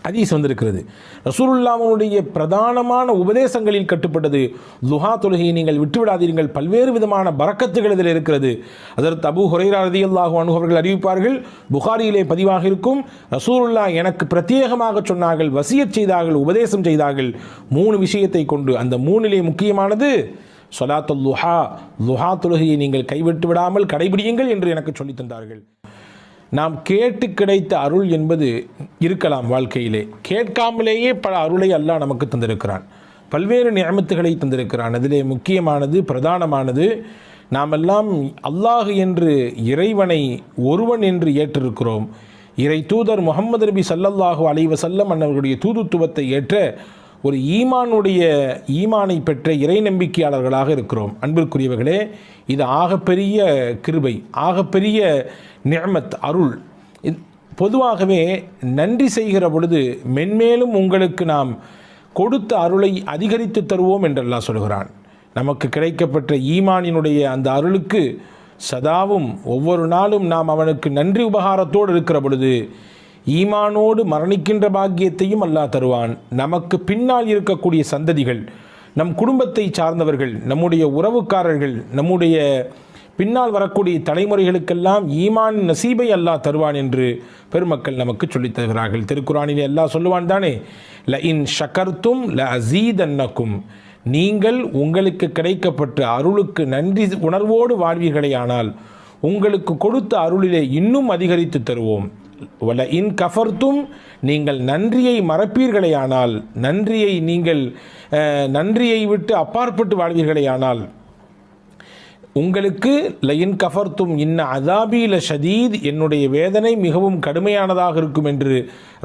ஹதீஸ் வந்திருக்கிறது. ரசூலுல்லாஹ்வுடைய பிரதானமான உபதேசங்களில் கட்டுப்பட்டது துஹா தொழுகையை நீங்கள் விட்டுவிடாதீர்கள், பல்வேறு விதமான பரக்கத்துகள் இதில் இருக்கிறது. அதற்கு அபூ ஹுரைரா ரலியல்லாஹு அன்ஹு அவர்கள் அறிவிப்பார்கள், புகாரியிலே பதிவாக இருக்கும், ரசூலுல்லாஹ் எனக்கு பிரத்யேகமாக சொன்னார்கள், வசியத் செய்தார்கள், உபதேசம் செய்தார்கள் 3 விஷயத்தை கொண்டு. அந்த 3லே முக்கியமானது ஸலாத்துல் துஹா, துஹா தொழுகையை நீங்கள் கைவிட்டு விடாமல் கடைபிடியுங்கள் என்று எனக்கு சொல்லித் தந்தார்கள். நாம் கேட்டு கிடைத்த அருள் என்பது இருக்கலாம் வாழ்க்கையிலே, கேட்காமலேயே பல அருளை அல்லாஹ் நமக்கு தந்திருக்கிறான், பல்வேறு நிஅமத்துகளை தந்திருக்கிறான். அதிலே முக்கியமானது பிரதானமானது நாமெல்லாம் அல்லாஹ் என்று இறைவனை ஒருவன் என்று ஏற்றிருக்கிறோம். இறை தூதர் முஹம்மது நபி ஸல்லல்லாஹு அலைஹி வஸல்லம் அவர்களுடைய தூதுத்துவத்தை ஏற்ற ஒரு ஈமானை பெற்ற இறை நம்பிக்கையாளர்களாக இருக்கிறோம். அன்பிற்குரியவர்களே, இது ஆகப்பெரிய கிருபை, ஆகப்பெரிய நிஅமத், அருள். பொதுவாகவே நன்றி செய்கிற பொழுது மென்மேலும் உங்களுக்கு நாம் கொடுத்த அருளை அதிகரித்து தருவோம் என்று அல்லாஹ் சொல்கிறான். நமக்கு கிடைக்கப்பட்ட ஈமானினுடைய அந்த அருளுக்கு சதாவும் ஒவ்வொரு நாளும் நாம் அவனுக்கு நன்றி உபகாரத்தோடு இருக்கிற பொழுது ஈமானோடு மரணிக்கின்ற பாக்கியத்தையும் அல்லாஹ் தருவான். நமக்கு பின்னால் இருக்கக்கூடிய சந்ததிகள், நம் குடும்பத்தை சார்ந்தவர்கள், நம்முடைய உறவுக்காரர்கள், நம்முடைய பின்னால் வரக்கூடிய தலைமுறைகளுக்கெல்லாம் ஈமான் நசீபை அல்லாஹ் தருவான் என்று பெருமக்கள் நமக்கு சொல்லித் தருகிறார்கள். திருக்குரானிலே அல்லாஹ் சொல்லுவான் தானே, ல இன் ஷக்கர்த்தும் ல அஸீதன்னக்கும், நீங்கள் உங்களுக்கு கிடைக்கப்பட்ட அருளுக்கு நன்றி உணர்வோடு வாழ்வீர்களேயானால் உங்களுக்கு கொடுத்த அருளிலே இன்னும் அதிகரித்து தருவோம். வல இன் கஃபர்த்தும், நீங்கள் நன்றியை மறப்பீர்களேயானால், நன்றியை விட்டு அப்பாற்பட்டு வாழ்வீர்களேயானால் உங்களுக்கு லயின் கஃபர்த்தும் இன்ன அதாபி ல ஷதீத், என்னுடைய வேதனை மிகவும் கடுமையானதாக இருக்கும் என்று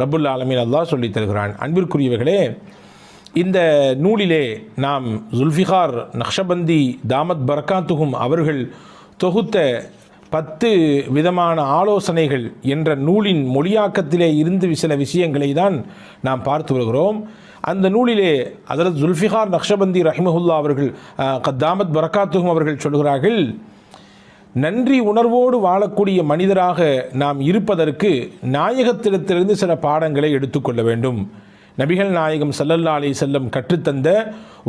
ரப்புல் ஆலமீன் அல்லாஹ் சொல்லித் தருகிறான். அன்பிற்குரியவர்களே, இந்த நூலிலே நாம் ஜுல்ஃபிகார் நக்ஷபந்தி தாமத் பரக்காத்துஹும் அவர்கள் தொகுத்த 10 விதமான ஆலோசனைகள் என்ற நூலின் மொழியாக்கத்திலே இருந்து சில விஷயங்களை தான் நாம் பார்த்து வருகிறோம். அந்த நூலிலே ஹஜ்ரத் ஜுல்ஃபிகார் நக்ஷபந்தி ரஹிமஹுல்லா அவர்கள் தாமத் பரக்காத்துஹும் அவர்கள் சொல்கிறார்கள், நன்றி உணர்வோடு வாழக்கூடிய மனிதராக நாம் இருப்பதற்கு நாயகத்திடத்திலிருந்து சில பாடங்களை எடுத்துக்கொள்ள வேண்டும். நபிகள் நாயகம் ஸல்லல்லாஹு அலைஹி வஸல்லம் கற்றுத்தந்த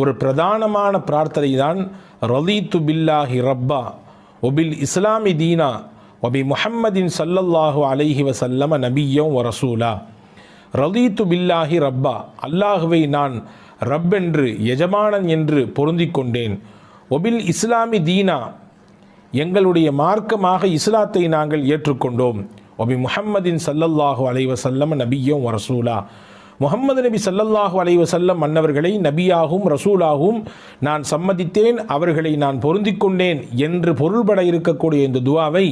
ஒரு பிரதானமான பிரார்த்தனை தான் ரலீது பில்லாஹி ரப்பா ஒபில் இஸ்லாமி தீனா ஒபி முஹம்மதின் ஸல்லல்லாஹு அலைஹி வஸல்லம் நபிய்யம் வ ரசூலா. ரலீது பில்லாஹி ரப்பா, அல்லாஹுவை நான் ரப் என்று, எஜமானன் என்று பொருந்திக் கொண்டேன். ஒபில் இஸ்லாமி தீனா, எங்களுடைய மார்க்கமாக இஸ்லாத்தை நாங்கள் ஏற்றுக்கொண்டோம். ஒபி முஹம்மதின் ஸல்லல்லாஹு அலைஹி வஸல்லம் நபிய்யம் வ ரசூலா, முஹம்மது நபி ஸல்லல்லாஹு அலைஹி வஸல்லம் மன்னவர்களை நபியாகவும் ரசூலாகவும் நான் சம்மதித்தேன், அவர்களை நான் பொருந்திக் கொண்டேன் என்று பொருள்பட இருக்கக்கூடிய இந்த துவாவை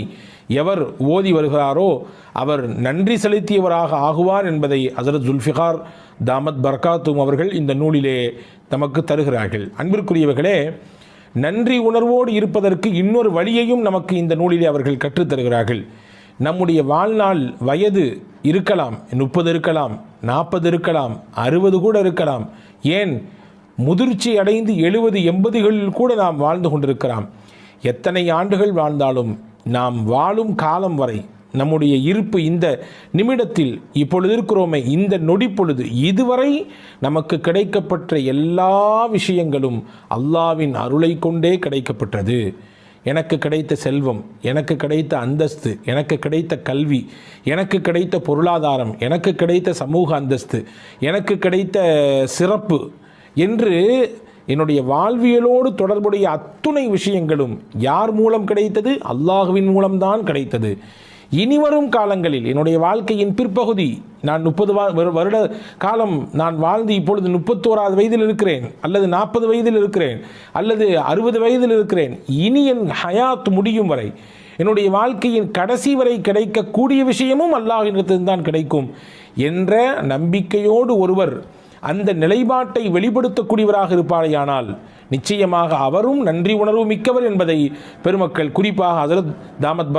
எவர் ஓதி வருகிறாரோ அவர் நன்றி செலுத்தியவராக ஆகுவார் என்பதை ஹஜ்ரத் ஜுல்ஃபிகார் தாமத் பரக்காத்துஹும் அவர்கள் இந்த நூலிலே நமக்கு தருகிறார்கள். அன்பிற்குரியவர்களே, நன்றி உணர்வோடு இருப்பதற்கு இன்னொரு வழியையும் நமக்கு இந்த நூலிலே அவர்கள் கற்றுத்தருகிறார்கள். நம்முடைய வாழ்நாள் வயது இருக்கலாம், 30 இருக்கலாம், 40 இருக்கலாம், 60 கூட இருக்கலாம், ஏன் முதிர்ச்சி அடைந்து 70, 80களில் கூட நாம் வாழ்ந்து கொண்டிருக்கலாம். எத்தனை ஆண்டுகள் வாழ்ந்தாலும் நாம் வாழும் காலம் வரை நம்முடைய இருப்பு இந்த நிமிடத்தில் இப்பொழுது இருக்கிறோமே, இந்த நொடி பொழுது இதுவரை நமக்கு கிடைக்கப்பட்ட எல்லா விஷயங்களும் அல்லாஹ்வின் அருளை கொண்டே கிடைக்கப்பட்டது. எனக்கு கிடைத்த செல்வம், எனக்கு கிடைத்த அந்தஸ்து, எனக்கு கிடைத்த கல்வி, எனக்கு கிடைத்த பொருளாதாரம், எனக்கு கிடைத்த சமூக அந்தஸ்து, எனக்கு கிடைத்த சிறப்பு என்று என்னுடைய வாழ்வியலோடு தொடர்புடைய அத்துணை விஷயங்களும் யார் மூலம் கிடைத்தது? அல்லாஹுவின் மூலம்தான் கிடைத்தது. இனிவரும் காலங்களில் என்னுடைய வாழ்க்கையின் பிற்பகுதி, நான் 30 வருட காலம் நான் வாழ்ந்து இப்பொழுது 31வது வயதில் இருக்கிறேன், அல்லது 40 வயதில் இருக்கிறேன், அல்லது 60 வயதில் இருக்கிறேன். இனி என் ஹயாத் முடியும் வரை, என்னுடைய வாழ்க்கையின் கடைசி வரை கிடைக்கக்கூடிய விஷயமும் அல்லாஹ்விடத்திலிருந்து தான் கிடைக்கும் என்ற நம்பிக்கையோடு ஒருவர் அந்த நிலைப்பாட்டை வெளிப்படுத்தக்கூடியவராக இருப்பாரையானால் நிச்சயமாக அவரும் நன்றி உணர்வு மிக்கவர் என்பதை பெருமக்கள், குறிப்பாக ஹஜ்ரத் தாமத்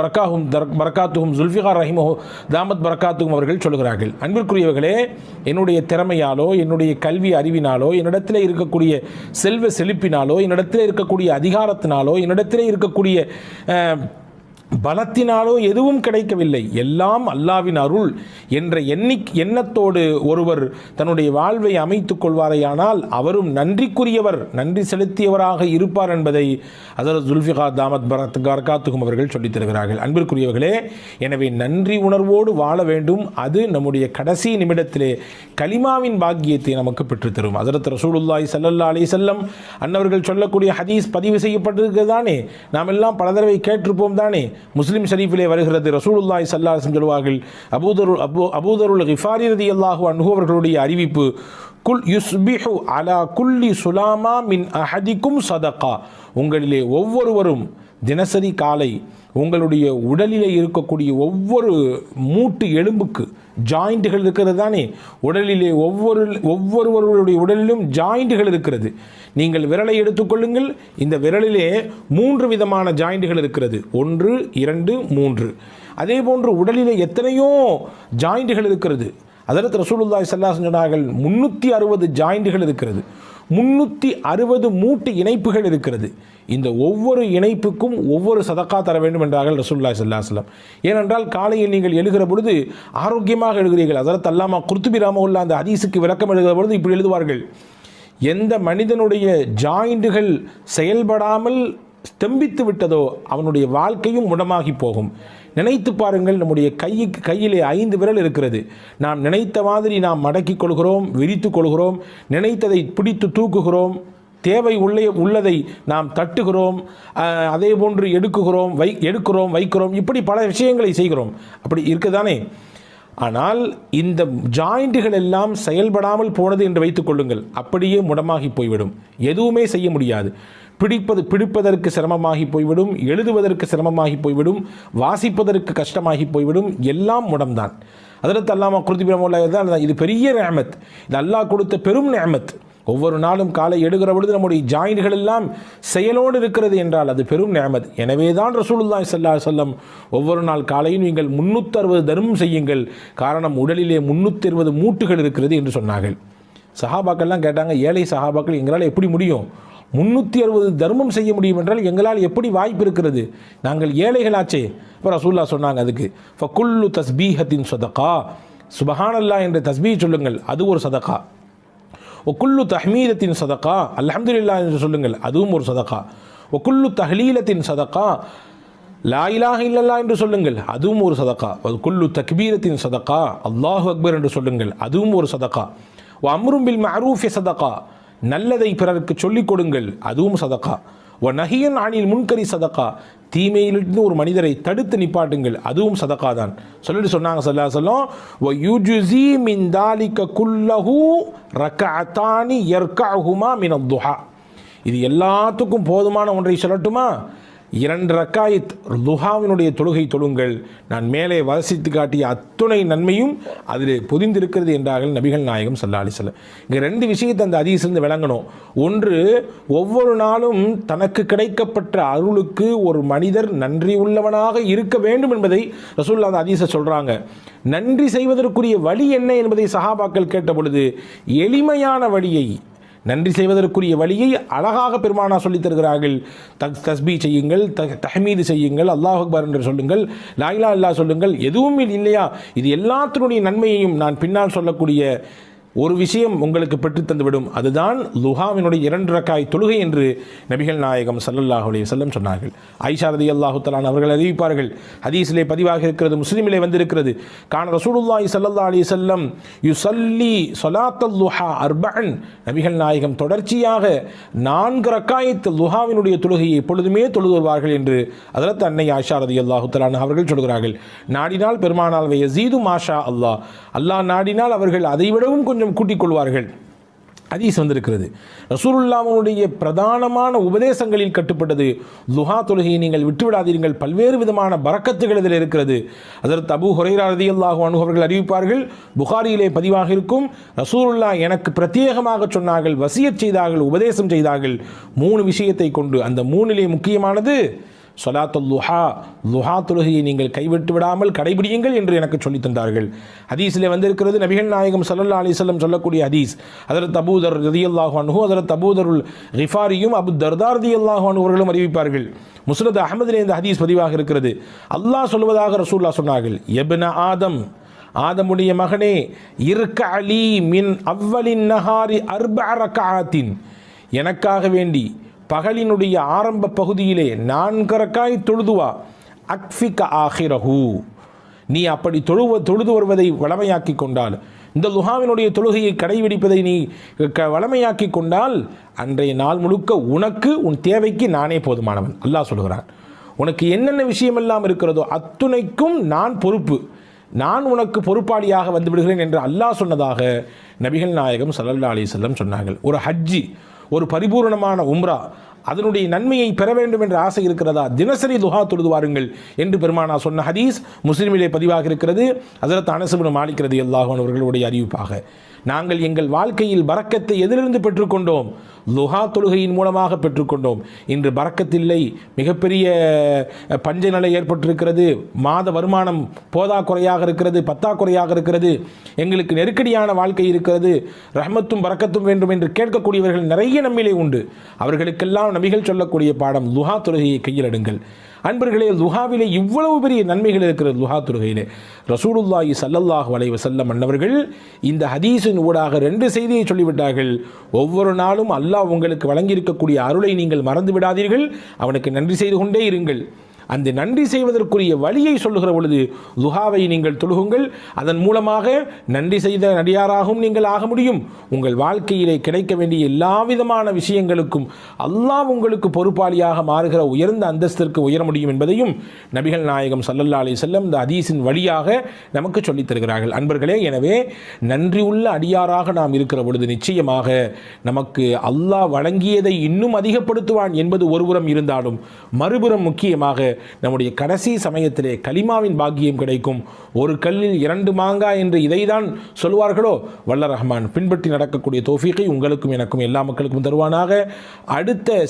பரக்காத்துஹும் ஜுல்ஃபிகார் ரஹிமஹு தாமத் பரக்காத்துஹும் அவர்கள் சொல்கிறார்கள். அன்பிற்குரியவர்களே, என்னுடைய திறமையாலோ, என்னுடைய கல்வி அறிவினாலோ, என்னிடத்தில் இருக்கக்கூடிய செல்வ செழிப்பினாலோ, என்னிடத்தில் இருக்கக்கூடிய அதிகாரத்தினாலோ, என்னிடத்தில் இருக்கக்கூடிய பலத்தினாலோ எதுவும் கிடைக்கவில்லை, எல்லாம் அல்லாவின் அருள் என்ற எண்ணத்தோடு ஒருவர் தன்னுடைய வாழ்வை அமைத்துக் கொள்வாரையானால் அவரும் நன்றிக்குரியவர், நன்றி செலுத்தியவராக இருப்பார் என்பதை ஹஜ்ரத் ஜுல்ஃபிகார் தாமத் பரகாத்துஹும் அவர்கள் சொல்லித் தருகிறார்கள். அன்பிற்குரியவர்களே, எனவே நன்றி உணர்வோடு வாழ வேண்டும். அது நம்முடைய கடைசி நிமிடத்திலே கலிமாவின் பாக்கியத்தை நமக்கு பெற்றுத்தரும். ஹஜ்ரத் ரசூலுல்லாஹி ஸல்லல்லாஹு அலைஹி வஸல்லம் அன்னவர்கள் சொல்லக்கூடிய ஹதீஸ் பதிவு செய்யப்பட்டிருக்கிறது தானே, நாம் எல்லாம் பல தடவை கேட்டிருப்போம் தானே. முஸ்லிம் ஷரீஃபிலே வருகிறது, ரசூலுல்லாஹி ஸல்லல்லாஹு அலைஹி வஸல்லம் சொல்வார்கள், அபூதருல் கிஃபாரி ரலியல்லாஹு அன்ஹு அவர்களுடைய அறிவிப்பு, குல் யுஸ்பிஹு அலா குல்லி சுலாமா மின் அஹதிக்கும் சதகா, உங்களிலே ஒவ்வொருவரும் தினசரி காலை உங்களுடைய உடலிலே இருக்கக்கூடிய ஒவ்வொரு மூட்டு எலும்புக்கு ஜாயிண்ட்டுகள் இருக்கிறது தானே, உடலிலே ஒவ்வொருவருடைய உடலிலும் ஜாயிண்ட்டுகள் இருக்கிறது. நீங்கள் விரலை எடுத்துக்கொள்ளுங்கள், இந்த விரலிலே 3 விதமான ஜாயிண்ட்டுகள் இருக்கிறது, 1 2 3. அதே போன்று உடலிலே எத்தனையோ ஜாயிண்ட்டுகள் இருக்கிறது. அதற்கு ரசூலுல்லாஹி ஸல்லல்லாஹு அலைஹி வஸல்லம் சொன்னார்கள் 360 ஜாயிண்ட்டுகள் இருக்கிறது, 360 மூட்டு இணைப்புகள் இருக்கிறது. இந்த ஒவ்வொரு இணைப்புக்கும் ஒவ்வொரு சதக்கா தர வேண்டும் என்றார்கள் ரசூலுல்லாஹி ஸல்லல்லாஹு அலைஹி வஸல்லம். ஏனென்றால் காலையில் நீங்கள் எழுகிற பொழுது ஆரோக்கியமாக எழுகிறீர்கள். அதற்கு அல்லாமா குர்துபி ரஹ்மத்துல்லாஹி அந்த ஹதீஸுக்கு விளக்கம் எழுதுகிற பொழுது இப்படி எழுதுவார்கள், எந்த மனிதனுடைய ஜாயிண்டுகள் செயல்படாமல் ஸ்தம்பித்து விட்டதோ அவனுடைய வாழ்க்கையும் முடமாகி போகும். நினைத்து பாருங்கள், நம்முடைய கையிலே 5 விரல் இருக்கிறது. நாம் நினைத்த மாதிரி நாம் மடக்கிக் கொள்கிறோம், விரித்து கொள்கிறோம், நினைத்ததை பிடித்து தூக்குகிறோம், தேவை உள்ளதை நாம் தட்டுகிறோம், அதே போன்று எடுக்கிறோம் வைக்கிறோம், இப்படி பல விஷயங்களை செய்கிறோம். அப்படி இருக்குதானே. ஆனால் இந்த ஜாயிண்ட்டுகள் எல்லாம் செயல்படாமல் போனது என்று வைத்துக் கொள்ளுங்கள், அப்படியே முடமாகி போய்விடும், எதுவுமே செய்ய முடியாது. பிடிப்பதற்கு சிரமமாகி போய்விடும், எழுதுவதற்கு சிரமமாகி போய்விடும், வாசிப்பதற்கு கஷ்டமாகி போய்விடும், எல்லாம் முடம்தான். அதற்கு அல்லாமா குர்துபி ரஹ்மத்துல்லாஹி தான், இது பெரிய நிஅமத், இது அல்லாஹ் கொடுத்த பெரும் நிஅமத். ஒவ்வொரு நாளும் காலை எடுக்கிற பொழுது நம்முடைய ஜாயின்கள் எல்லாம் செயலோடு இருக்கிறது என்றால் அது பெரும் நிஅமத். எனவே தான் ரசூலுல்லாஹி ஸல்லல்லாஹு அலைஹி வஸல்லம் ஒவ்வொரு நாள் காலையும் நீங்கள் 360 தர்மம் செய்யுங்கள், காரணம் உடலிலே 360 மூட்டுகள் இருக்கிறது என்று சொன்னார்கள். சஹாபாக்கள்லாம் கேட்டாங்க, ஏழை சஹாபாக்கள் எங்களால் எப்படி முடியும், 360 தர்மம் செய்ய முடியும் என்றால் எங்களால் எப்படி வாய்ப்பு இருக்கிறது, நாங்கள் ஏழைகளாச்சே. இப்போ ரசூலுல்லாஹ் சொன்னாங்க, அதுக்கு ஃபகுல்லு தஸ்பீஹத்தின் சதகா, சுபஹானல்லாஹ் என்ற தஸ்பீஹ் சொல்லுங்கள், அது ஒரு சதகா. ஒக்குல்லு தஹ்மீதத்தின் சதகா, அல்ஹம்துலில்லாஹ் என்று சொல்லுங்கள், அதுவும் ஒரு சதகா. ஒக்குல்லு தஹ்லீலத்தின் சதகா, லா இலாஹ இல்லல்லாஹ் என்று சொல்லுங்கள், அதுவும் ஒரு சதகா. ஒக்குல்லு தக்பீரத்தின் சதகா, அல்லாஹு அக்பர் என்று சொல்லுங்கள், அதுவும் ஒரு சதகா. வ அம்ரும் பில் மஅரூஃபி சதகா, நல்லதை பிறருக்கு சொல்லிக் கொடுங்கள், அதுவும் சதகா. வ நஹியன் அனில் முன்கரி சதகா, தீமையிலிருந்து ஒரு மனிதரை தடுத்து நிப்பாட்டுங்கள், அதுவும் சதகா தான். சொல்லிட்டு சொன்னாங்க ஸல்லல்லாஹு அலைஹி வஸல்லம், வ யுஜ்ஸி மின் தாலிக குல்லஹு ரக்அத்தானி யர்கஉஹுமா மின் அத்-துஹா, இது எல்லாத்துக்கும் போதுமான ஒன்றை சொல்லட்டுமா, 2 ரக்காயத் துஹாவினுடைய தொழுகை தொழுங்கள், நான் மேலே வசித்து காட்டிய அத்துணை நன்மையும் அதில் பொதிந்திருக்கிறது என்றார்கள் நபிகள் நாயகம் ஸல்லல்லாஹு அலைஹி வஸல்லம். இங்கே 2 விஷயத்தை அந்த ஹதீஸிலிருந்து விளங்கணும். ஒன்று, ஒவ்வொரு நாளும் தனக்கு கிடைக்கப்பட்ட அருளுக்கு ஒரு மனிதர் நன்றி உள்ளவனாக இருக்க வேண்டும் என்பதை ரசூலுல்லாஹ் அந்த ஹதீஸை சொல்கிறாங்க. நன்றி செய்வதற்குரிய வழி என்ன என்பதை சஹாபாக்கள் கேட்ட பொழுது எளிமையான வழியை, நன்றி செய்வதற்குரிய வழியை அழகாக பெருமானா சொல்லித் தருகிறார்கள். தஸ்பீ செய்யுங்கள், தஹ்மீது செய்யுங்கள், அல்லாஹ் அக்பர் என்று சொல்லுங்கள், லா இலாஹ இல்லல்லாஹ் சொல்லுங்கள், எதுவும் இல்லையா, இது எல்லாத்தினுடைய நன்மையையும் நான் பின்னால் சொல்லக்கூடிய ஒரு விஷயம் உங்களுக்கு பெற்றுத்தந்துவிடும். அதுதான் லுஹாவினுடைய 2 ரக்காய் தொழுகை என்று நபிகள் நாயகம் ஸல்லல்லாஹு அலைஹி வஸல்லம் சொன்னார்கள். ஆயிஷா ரலியல்லாஹு தஆலா அவர்கள் அறிவிப்பார்கள், ஹதீஸிலே பதிவாக இருக்கிறது, முஸ்லிமிலே வந்திருக்கிறது, கான ரசூலுல்லாஹி ஸல்லல்லாஹு அலைஹி வஸல்லம் யுஸல்லி ஸலாத்தல் லுஹா அர்பஅன், நபிகள் நாயகம் தொடர்ச்சியாக 4 ரக்காயத் லுஹாவினுடைய தொழுகையை எப்பொழுதுமே தொழுது வருவார்கள் என்று ஹஜ்ரத் அன்னை ஆயிஷா ரலியல்லாஹு தஆலா அவர்கள் சொல்கிறார்கள். நாடினால் பெருமானால் யஸீது மாஷா அல்லாஹ், அல்லாஹ் நாடினால் அவர்கள் அதைவிடவும் கொஞ்சம் கூட்டிக் கொள்வார்கள். ஹதீஸ் வந்திருக்கிறது. ரசூலுல்லாஹ்வுடைய பிரதானமான உபதேசங்களில் கட்டுப்பட்டது லுஹா தொழுகையை நீங்கள் விட்டுவிடாதீர்கள், பல்வேறு விதமான பரக்கத்துகள் இதில் இருக்கிறது. ஹஜ்ரத் அபூ ஹுரைரா ரலியல்லாஹு அன்ஹு அவர்கள் அறிவிப்பார்கள், புகாரியிலே பதிவாக இருக்கும், ரசூலுல்லாஹ் எனக்கு பிரத்யேகமாக சொன்னார்கள், வசியத் செய்தார்கள், உபதேசம் செய்தார்கள் 3 விஷயத்தை கொண்டு. அந்த 3லே முக்கியமானது சொலாத்துல் லுஹா, லுஹா தொழுகையை நீங்கள் கைவிட்டு விடாமல் கடைபிடியுங்கள் என்று எனக்கு சொல்லி தந்தார்கள். ஹதீஸில் வந்திருக்கிறது, நபிகள் நாயகம் ஸல்லல்லாஹு அலைஹி வஸல்லம் சொல்லக்கூடிய ஹதீஸ். ஹஜ்ரத் அபூதர் ரலியல்லாஹு அன்ஹு, ஹஜ்ரத் அபூதருல் கிஃபாரியும் அபு தர்தா ரலியல்லாஹு அன்ஹு அவர்களும் அறிவிப்பார்கள். முஸ்னத் அஹ்மதிலே இந்த ஹதீஸ் பதிவாக இருக்கிறது. அல்லாஹ் சொல்வதாக ரசூலுல்லாஹ் சொன்னார்கள், இப்ன ஆதம், ஆதமுடைய மகனே, இர்க அலி மின் அவ்வலின் நஹாரி அர்பஅ ரக்அத்தின், எனக்காக வேண்டி பகலினுடைய ஆரம்ப பகுதியிலே 4 ரக்காய் தொழுதுவா, அக்ஃபிக ஆஹிரஹு, நீ அப்படி தொழுது வருவதை வளமையாக்கி கொண்டால், இந்த லுஹாவினுடைய தொழுகையை கடைபிடிப்பதை நீ வளமையாக்கி கொண்டால், அன்றைய நாள் முழுக்க உனக்கு உன் தேவைக்கு நானே போதுமானவன். அல்லாஹ் சொல்கிறான், உனக்கு என்னென்ன விஷயமெல்லாம் இருக்கிறதோ அத்துணைக்கும் நான் பொறுப்பு, நான் உனக்கு பொறுப்பாளியாக வந்து விடுகிறேன் என்று அல்லாஹ் சொன்னதாக நபிகள் நாயகம் ஸல்லல்லாஹு அலைஹி வஸல்லம் சொன்னார்கள். ஒரு ஹஜ்ஜி, ஒரு பரிபூர்ணமான உம்ரா, அதனுடைய நன்மையை பெற வேண்டும் என்ற ஆசை இருக்கிறதா, தினசரி துஹா தொழுது வாருங்கள் என்று பெருமானா சொன்ன ஹதீஸ் முஸ்லிமிலே பதிவாக இருக்கிறது. ஹஜ்ரத் அனஸ் இப்னு மாலிக் ரலியல்லாஹு அன்ஹு அவர்களுடைய அறிவிப்பாக, நாங்கள் எங்கள் வாழ்க்கையில் பரக்கத்தை எதிலிருந்து பெற்றுக்கொண்டோம்? லுஹா தொழுகையின் மூலமாக பெற்றுக்கொண்டோம். இன்று பரக்கத்தில்லை, மிகப்பெரிய பஞ்ச நிலை ஏற்பட்டிருக்கிறது, மாத வருமானம் போதாக்குறையாக இருக்கிறது, பத்தாக்குறையாக இருக்கிறது, எங்களுக்கு நெருக்கடியான வாழ்க்கை இருக்கிறது, ரஹ்மத்தும் பரக்கத்தும் வேண்டும் என்று கேட்கக்கூடியவர்கள் நிறைய நம்மிலே உண்டு. அவர்களுக்கெல்லாம் நபிகள் சொல்லக்கூடிய பாடம், லுஹா தொழுகையை கையில் எடுங்கள். அன்பர்களே, லுஹாவிலே இவ்வளவு பெரிய நன்மைகள் இருக்கிறது. லுஹா தொழுகையிலே ரசூலுல்லாஹி ஸல்லல்லாஹு அலைஹி வஸல்லம் அன்னவர்கள் இந்த ஹதீஸின் ஊடாக 2 செய்தியை சொல்லிவிட்டார்கள். ஒவ்வொரு நாளும் அல்லாஹ் உங்களுக்கு வழங்கியிருக்கக்கூடிய அருளை நீங்கள் மறந்து விடாதீர்கள், அவனுக்கு நன்றி செய்து கொண்டே இருங்கள். அந்த நன்றி செய்வதற்குரிய வழியை சொல்லுகிற பொழுது லுஹாவை நீங்கள் தொழுகுங்கள். அதன் மூலமாக நன்றி செய்த நடிகாராகவும் நீங்கள் ஆக முடியும். உங்கள் வாழ்க்கையிலே கிடைக்க வேண்டிய எல்லா விதமான விஷயங்களுக்கும் அல்லாஹ் உங்களுக்கு பொறுப்பாளியாக மாறுகிற உயர்ந்த அந்தஸ்திற்கு உயர முடியும் என்பதையும் நபிகள் நாயகம் ஸல்லல்லாஹு அலைஹி வஸல்லம் இந்த ஹதீஸின் வழியாக நமக்கு சொல்லித் தருகிறார்கள். அன்பர்களே, எனவே நன்றி உள்ள அடியாராக நாம் இருக்கிற பொழுது நிச்சயமாக நமக்கு அல்லாஹ் வழங்கியதை இன்னும் அதிகப்படுத்துவான் என்பது ஒருபுறம் இருந்தாலும், மறுபுறம் முக்கியமாக நம்முடைய கடைசி சமயத்திலே கலிமாவின் பாக்கியம் கிடைக்கும். ஒரு கல்லில் 2 மாங்காய் என்று இதைதான் சொல்வார்களோ, வல்ல ரஹ்மான் பின்பற்றி நடக்கக்கூடிய தௌஃபீகை உங்களுக்கும் எனக்கும் எல்லா மக்களுக்கும் தருவானாக. அடுத்த